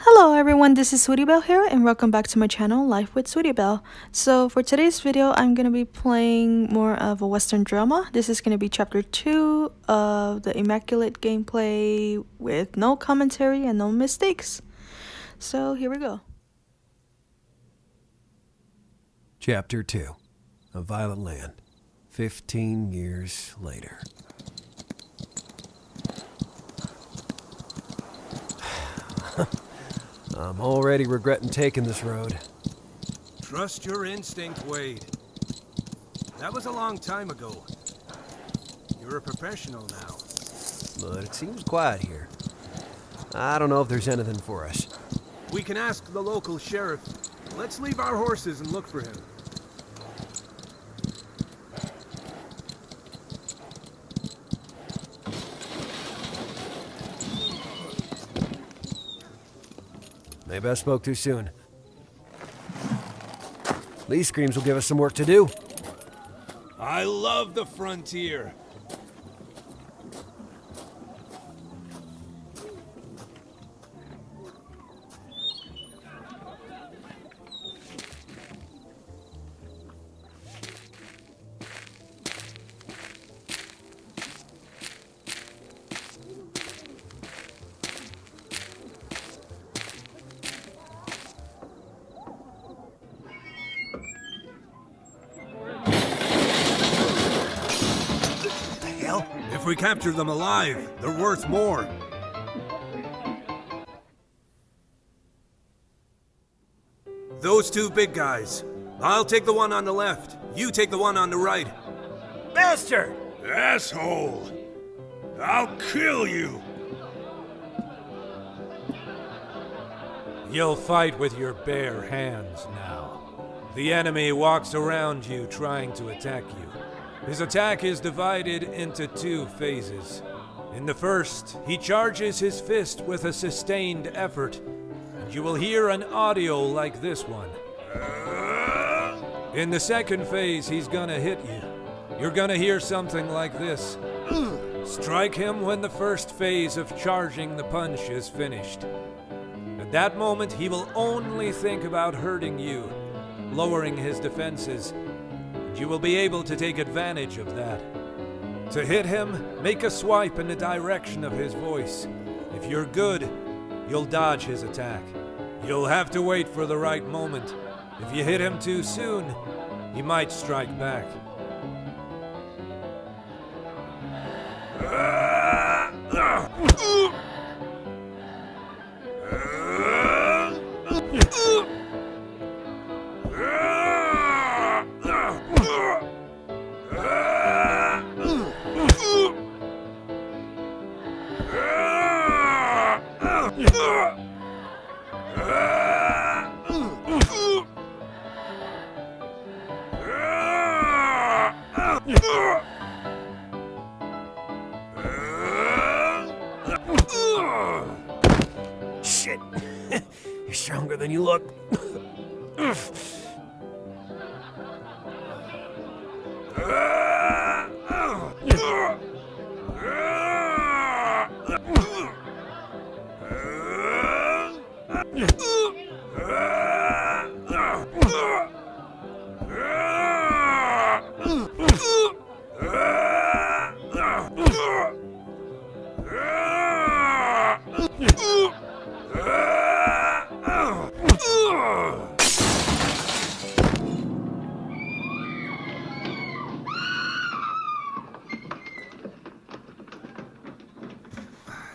Hello everyone, this is Sweetybelle here and welcome back to my channel, Life with Sweetybelle. So for today's video, I'm going to be playing more of a Western drama. This is going to be chapter 2 of the immaculate gameplay with no commentary and no mistakes. So here we go. Chapter 2, A Violet Land, 15 years later. I'm already regretting taking this road. Trust your instinct, Wade. That was a long time ago. You're a professional now. But it seems quiet here. I don't know if there's anything for us. We can ask the local sheriff. Let's leave our horses and look for him. Maybe I spoke too soon. These screams will give us some work to do. I love the frontier. If we capture them alive, they're worth more. Those two big guys. I'll take the one on the left. You take the one on the right. Bastard! Asshole! I'll kill you! You'll fight with your bare hands now. The enemy walks around you trying to attack you. His attack is divided into two phases. In the first, he charges his fist with a sustained effort, and you will hear an audio like this one. In the second phase, he's gonna hit you. You're gonna hear something like this. Strike him when the first phase of charging the punch is finished. At that moment, he will only think about hurting you, lowering his defenses. You will be able to take advantage of that. To hit him, make a swipe in the direction of his voice. If you're good, you'll dodge his attack. You'll have to wait for the right moment. If you hit him too soon, he might strike back. Shit. You're stronger than you look.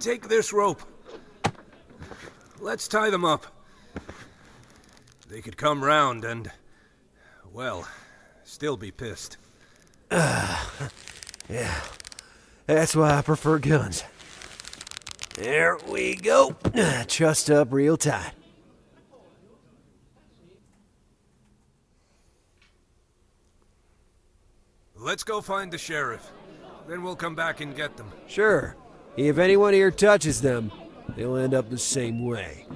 Take this rope. Let's tie them up. They could come round and, well, still be pissed. Yeah, that's why I prefer guns. There we go. Trussed up real tight. Let's go find the sheriff. Then we'll come back and get them. Sure. If anyone here touches them, they'll end up the same way.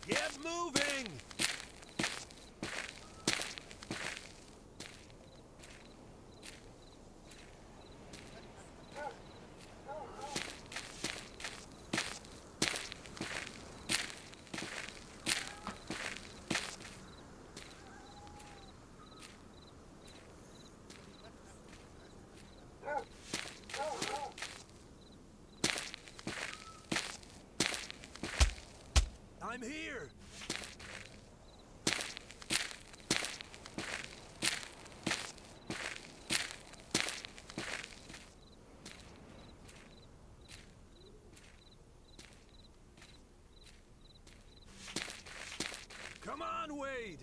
Get moving! I'm here! Come on, Wade!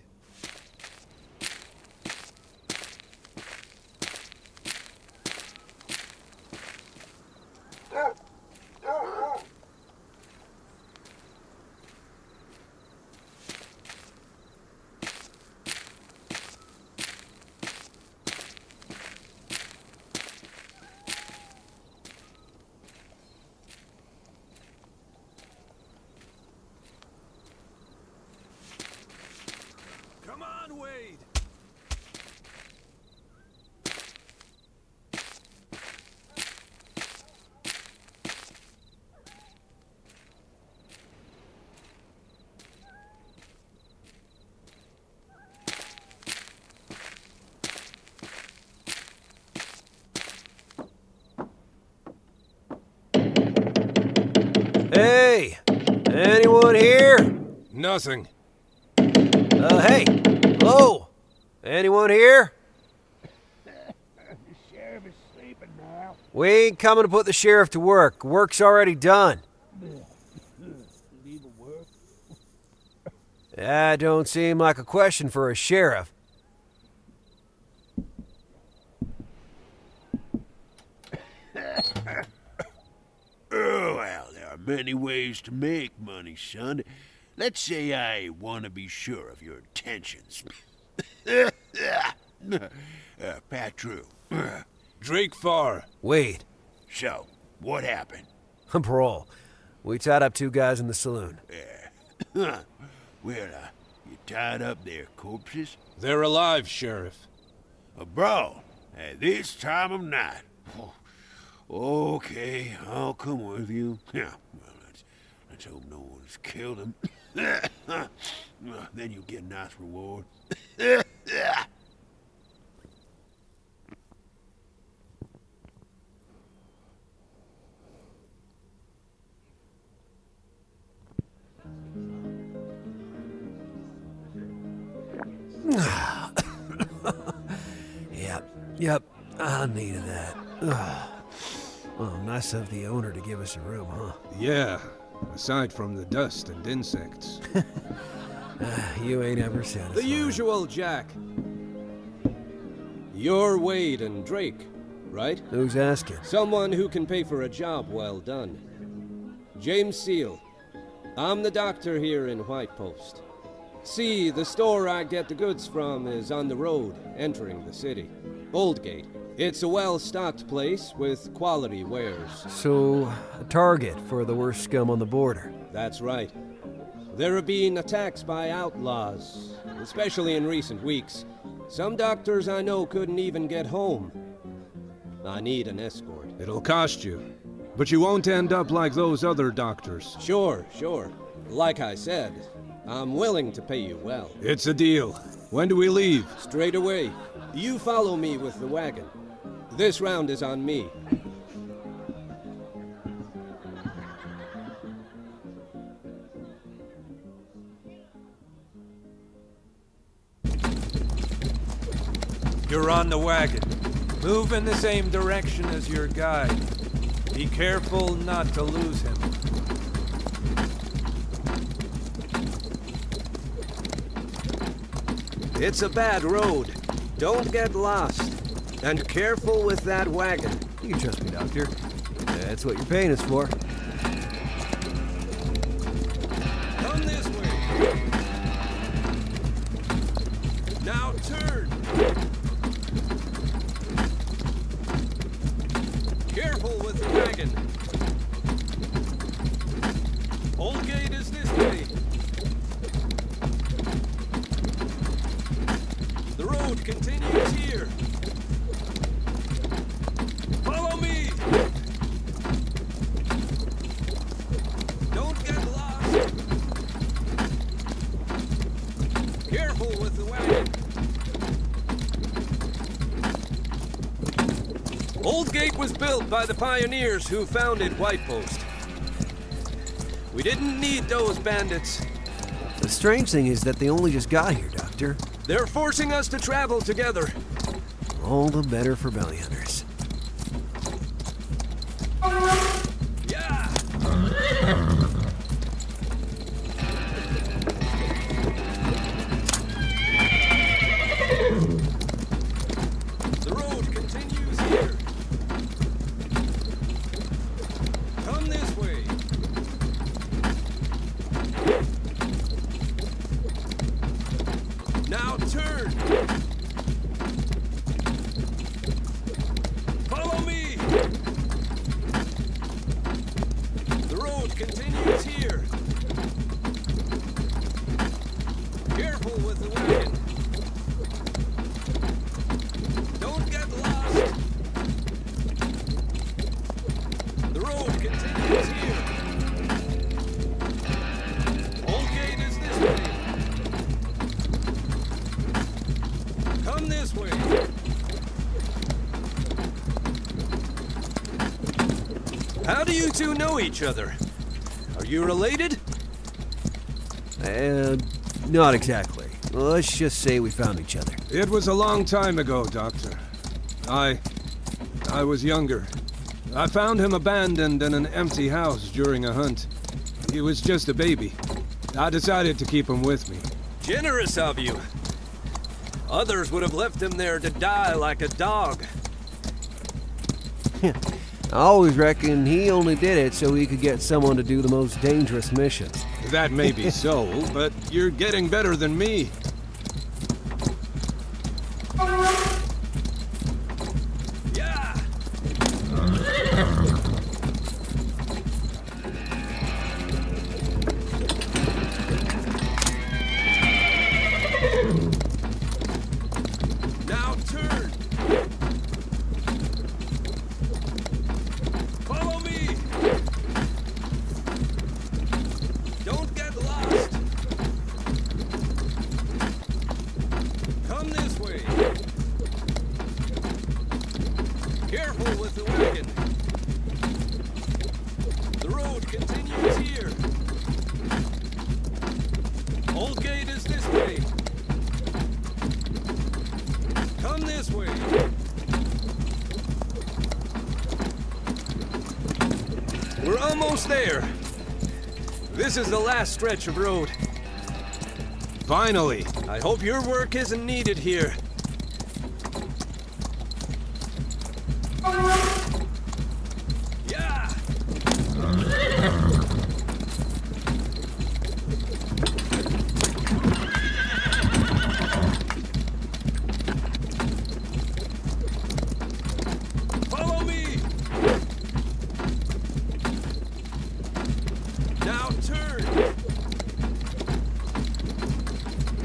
Come on, Wade! Hey! Anyone here? Nothing. Hey! Hello? Anyone here? The sheriff is sleeping now. We ain't coming to put the sheriff to work. Work's already done. Leave a work. That don't seem like a question for a sheriff. Oh, well, there are many ways to make money, son. Let's say I want to be sure of your intentions. Pat True. Drake Farr. Wait. So, what happened? Parole. We tied up 2 guys in the saloon. Well, you tied up their corpses? They're alive, Sheriff. Bro, at this time of night. Okay, I'll come with you. Yeah, well, let's hope no one's killed him. Then you'll get a nice reward. Yep, I needed that. Well, nice of the owner to give us a room, huh? Yeah, aside from the dust and insects. You ain't ever satisfied. The usual, Jack. You're Wade and Drake, right? Who's asking? Someone who can pay for a job well done. James Seal. I'm the doctor here in White Post. See, the store I get the goods from is on the road, entering the city. Oldgate. It's a well-stocked place with quality wares. So, a target for the worst scum on the border. That's right. There have been attacks by outlaws, especially in recent weeks. Some doctors I know couldn't even get home. I need an escort. It'll cost you. But you won't end up like those other doctors. Sure. Like I said, I'm willing to pay you well. It's a deal. When do we leave? Straight away. You follow me with the wagon. This round is on me. You're on the wagon. Move in the same direction as your guide. Be careful not to lose him. It's a bad road. Don't get lost. And careful with that wagon. You can trust me, Doctor. That's what you're paying us for. Come this way. Now turn. Careful with the wagon. Old gate is this way. continues here. Follow me! Don't get lost. Careful with the wagon. Old Gate was built by the pioneers who founded White Post. We didn't need those bandits. The strange thing is that they only just got here, Doctor. They're forcing us to travel together. All the better for bounty hunters. Yeah! The road continues here. Come this way. Now turn. Follow me. The road continues here. Careful with the wagon. Don't get lost. The road continues here. Old Gate is this way. Come this way. How do you two know each other? Are you related? Not exactly. Let's just say we found each other. It was a long time ago, Doctor. I was younger. I found him abandoned in an empty house during a hunt. He was just a baby. I decided to keep him with me. Generous of you. Others would have left him there to die like a dog. I always reckon he only did it so he could get someone to do the most dangerous missions. That may be so, but you're getting better than me. Yeah! Now turn! Follow me! Don't get lost! Come this way! Careful with the wagon! The road continues here! Old Gate is this way! Come this way! We're almost there! This is the last stretch of road. Finally! I hope your work isn't needed here. Yeah! Follow me! Now turn!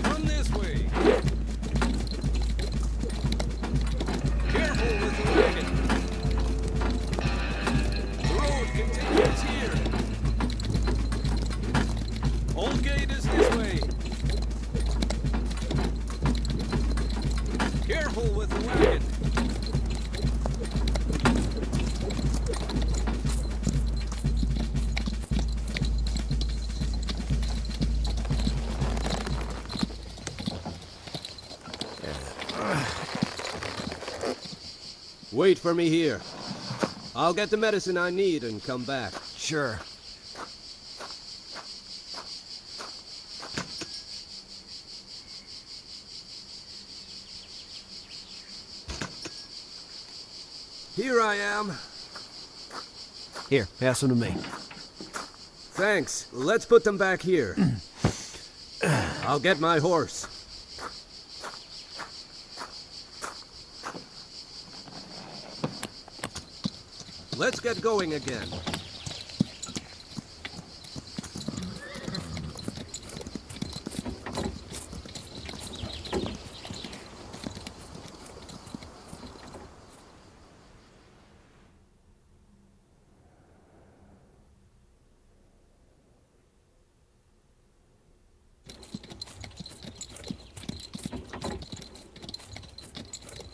Come this way! Careful with the wagon! The road continues here! Old Gate is this way! Careful with the wagon! Wait for me here. I'll get the medicine I need and come back. Sure. Here I am. Here, pass them to me. Thanks. Let's put them back here. I'll get my horse. Let's get going again.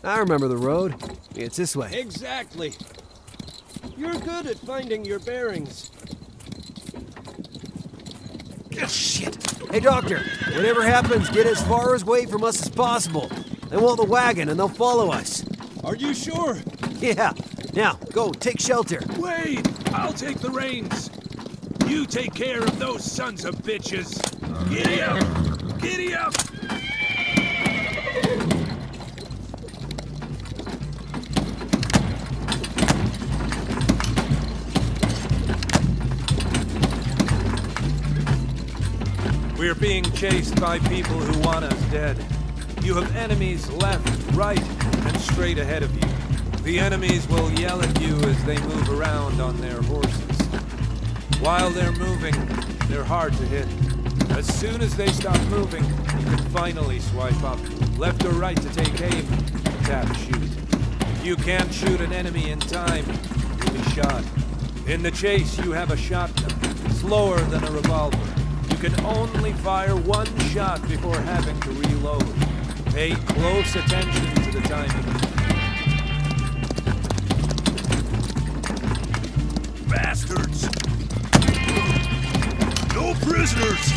I remember the road. It's this way. Exactly. You're good at finding your bearings. Oh, shit. Hey, Doctor, whatever happens, get as far away from us as possible. They want the wagon and they'll follow us. Are you sure? Yeah. Now, go, take shelter. Wait! I'll take the reins. You take care of those sons of bitches. Giddy up! Giddy up! We're being chased by people who want us dead. You have enemies left, right, and straight ahead of you. The enemies will yell at you as they move around on their horses. While they're moving, they're hard to hit. As soon as they stop moving, you can finally swipe up, left or right to take aim, tap shoot. If you can't shoot an enemy in time, you'll be shot. In the chase, you have a shotgun, slower than a revolver. You can only fire one shot before having to reload. Pay close attention to the timing. Bastards! No prisoners!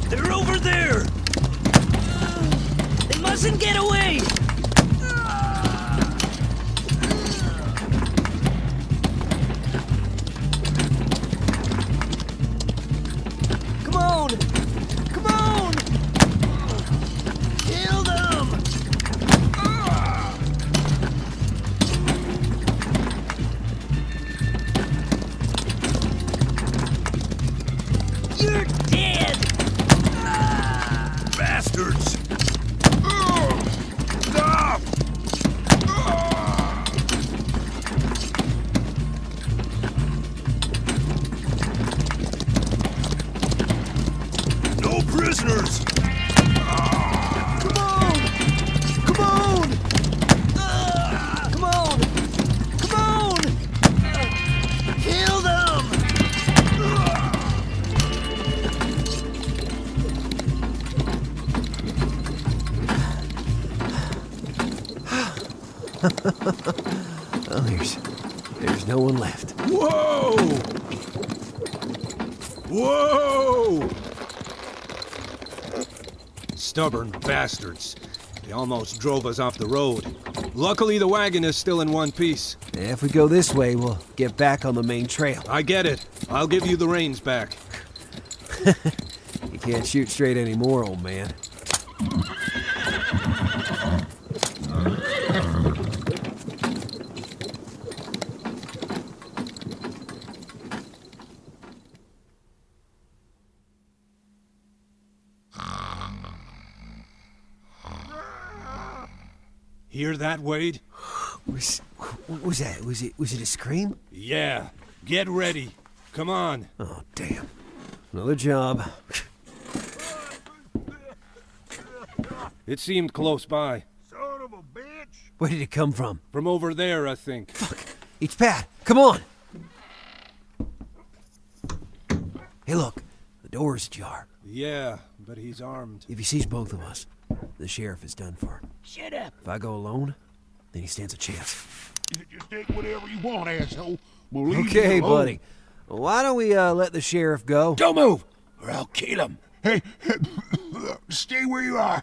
They're over there! They mustn't get away! Come on! Come on! Kill them! You're dead! Bastards! Stop! No prisoners! Come on! Come on! Come on! Come on! Kill them! Oh, there's no one left. Whoa! Whoa! Stubborn bastards. They almost drove us off the road. Luckily, the wagon is still in one piece. If we go this way, we'll get back on the main trail. I get it. I'll give you the reins back. You can't shoot straight anymore, old man. Hear that, Wade? What was that? Was it a scream? Yeah. Get ready. Come on. Oh, damn. Another job. It seemed close by. Son of a bitch! Where did it come from? From over there, I think. Fuck. It's Pat. Come on. Hey, look. The door's ajar. Yeah, but he's armed. If he sees both of us, the sheriff is done for. Shut up! If I go alone, then he stands a chance. Just take whatever you want, asshole. We'll leave Okay, you alone. buddy. Why don't we let the sheriff go? Don't move, or I'll kill him. Hey, stay where you are.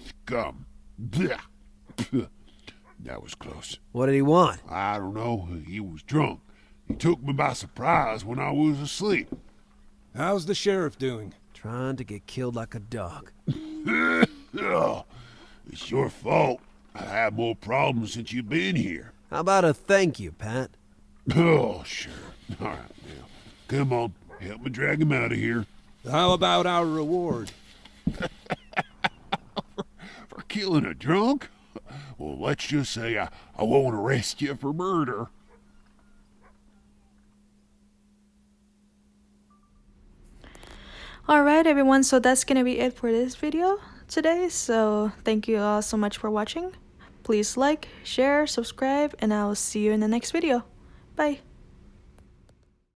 Scum. That was close. What did he want? I don't know. He was drunk. He took me by surprise when I was asleep. How's the sheriff doing? Trying to get killed like a dog. Oh, it's your fault. I had more problems since you've been here. How about a thank you, Pat? Oh, sure. All right, now, come on. Help me drag him out of here. How about our reward? For killing a drunk? Well, let's just say I won't arrest you for murder. Alright everyone, so that's gonna be it for this video today. So thank you all so much for watching. Please like, share, subscribe, and I will see you in the next video. Bye.